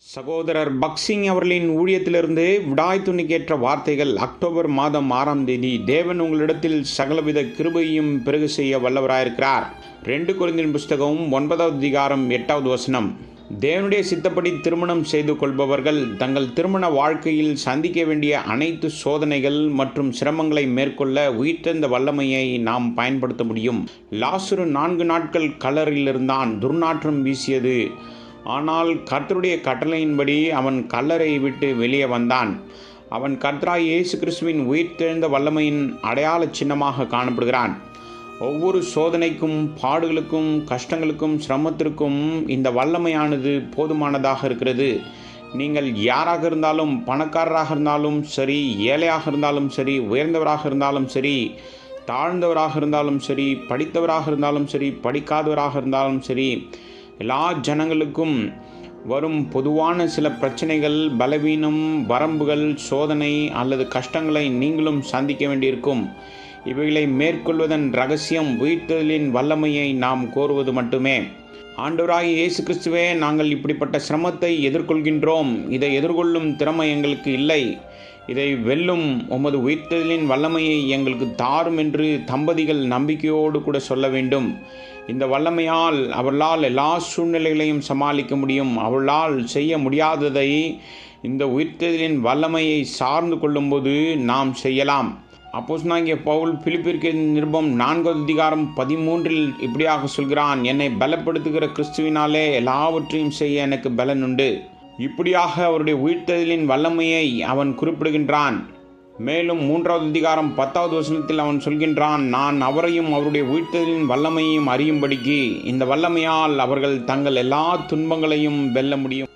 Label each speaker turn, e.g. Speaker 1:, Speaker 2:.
Speaker 1: சகோதரர் பக்சிங் அவர்களின் ஊழியத்திலிருந்து விடாய் துணிக்கேற்ற வார்த்தைகள். அக்டோபர் மாதம் 6ஆம் தேதி. தேவன் உங்களிடத்தில் சகலவித கிருபையும் பெருக செய்ய வல்லவராயிருக்கிறார். 2 கொரிந்தியர் புஸ்தகம் 9வது அதிகாரம் 8வது வசனம். தேவனுடைய சித்தப்படி திருமணம் செய்து கொள்பவர்கள் தங்கள் திருமண வாழ்க்கையில் சந்திக்க வேண்டிய அனைத்து சோதனைகள் மற்றும் சிரமங்களை மேற்கொள்ள உயிர்த்தெழுந்த வல்லமையை நாம் பயன்படுத்த முடியும். லாசரு 4 நாட்கள் கல்லறையில் இருந்தான். துர்நாற்றம் வீசியது. ஆனால் கர்த்தருடைய கட்டளையின்படி அவன் கல்லறையை விட்டு வெளியே வந்தான். அவன் கர்த்தராகிய இயேசு கிறிஸ்துவின் உயிர்த்தெழுந்த வல்லமையின் அடையாள சின்னமாக காணப்படுகிறான். ஒவ்வொரு சோதனைக்கும், பாடுகளுக்கும், கஷ்டங்களுக்கும், சிரமத்திற்கும் இந்த வல்லமையானது போதுமானதாக இருக்கிறது. நீங்கள் யாராக இருந்தாலும், பணக்காரராக இருந்தாலும் சரி, ஏழையாக இருந்தாலும் சரி, உயர்ந்தவராக இருந்தாலும் சரி, தாழ்ந்தவராக இருந்தாலும் சரி, படித்தவராக இருந்தாலும் சரி, படிக்காதவராக இருந்தாலும் சரி, எல்லா ஜனங்களுக்கும் வரும் பொதுவான சில பிரச்சனைகள், பலவீனம், வரம்புகள், சோதனை அல்லது கஷ்டங்களை நீங்களும் சந்திக்க வேண்டியிருக்கும். இவைகளை மேற்கொள்வதன் ரகசியம் உயிர்த்தெழுதலின் வல்லமையை நாம் கோருவது மட்டுமே. ஆண்டவராகிய இயேசு கிறிஸ்துவே, நாங்கள் இப்படிப்பட்ட சிரமத்தை எதிர்கொள்கின்றோம். இதை எதிர்கொள்ளும் திறமை எங்களுக்கு இல்லை. இதை வெல்லும் உமது உயிர்த்தெழுதலின் வல்லமையை எங்களுக்கு தாரும் என்று தம்பதிகள் நம்பிக்கையோடு கூட சொல்ல வேண்டும். இந்த வல்லமையால் அவர்களால் எல்லா சூழ்நிலைகளையும் சமாளிக்க முடியும். அவர்களால் செய்ய முடியாததை இந்த உயிர்த்தெழுதலின் வல்லமையை சார்ந்து கொள்ளும்போது நாம் செய்யலாம். அப்போஸ்தலனாகிய பவுல் பிலிப்பியருக்கு நிருபம் 4வது அதிகாரம் 13 இப்படியாக சொல்கிறான், என்னை பலப்படுத்துகிற கிறிஸ்துவினாலே எல்லாவற்றையும் செய்ய எனக்கு பலன் உண்டு. இப்படியாக அவருடைய உயிர்த்தெழுதலின் வல்லமையை அவன் குறிப்பிடுகின்றான். மேலும் 3வது அதிகாரம் 10வது வசனத்தில் அவன் சொல்கின்றான், நான் அவரையும் அவருடைய உயிர்த்தெழுதலின் வல்லமையையும் அறியும்படிக்கு இந்த வல்லமையால் அவர்கள் தங்கள் எல்லா துன்பங்களையும் வெல்ல முடியும்.